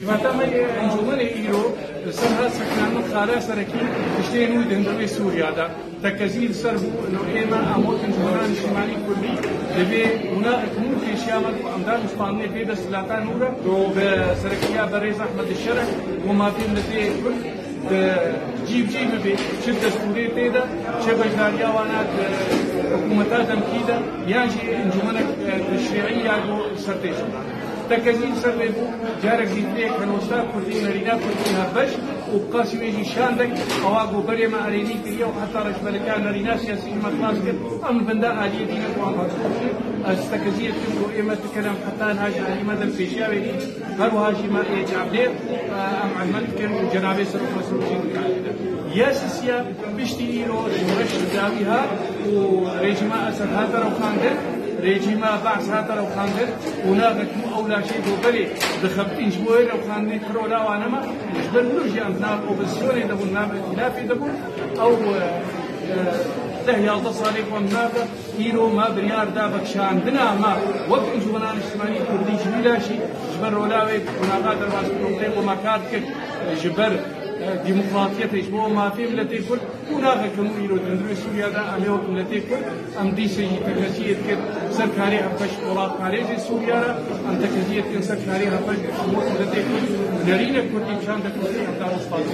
Matama انجمن ایرو سرها سکنان خاله سرکی اشتینو دندوی سوریا دا تکزیل سر بو انو ایما اموت انجمنان اجتماعی کلی دبی اونا اکنون که شامل و امداد اسپانیه فیدا سلاطان نورا به سرکیا بریز احمد الشرع و ما فی ملتی کل جیب بی چه دستوری فیدا چه بجاریا وانا حکومتا دمکیدا یانجی انجمن الشیعی یادو سرتیشن تكزين سربو جارك زيتلي كنوستا كردي نرينا كردي هبش وقاسي ويجي شاندك اواغو بريما اريني كريا وحتى رجبلكا نرينا سياسي مطلاس كد ام بندا علي دينا وامرسوشي استكزيه كنو اما تكلم حتى هاج علي مدى الفيشاوي هل هاجي ما ايجابلي ام عمل كان جنابي سر مسؤولين قاعده ياسسيا بيشتي ايرو شورش داويها وريجما اسد هذا رو خاندر ريجيما بعث هذا لو خاندر هناك أولى شيء دوبلي دخلتين جوير لو خاندر كرولا وأنا ما جبل نرجع عندنا أوبسيوني دبون نام خلافي دبون أو ده يالتصالي ومناك كيلو ما بريار دابك شاندنا ما وقت جبنان اجتماعي كردي جميلة شيء جبل رولاوي وناقات الواس بروبليم وما كارتك جبل ديمقراطية يشبه ما في ملتي كل هناك كم يرو دندري سوريا دا أميو ملتي كل أم دي سي تكزية كد سركاري هفش ولاق كاريزي سوريا را أم تكزية كد سركاري هفش أمور ملتي كل نرينا كردي بشان دكتوري أم دارس فاضي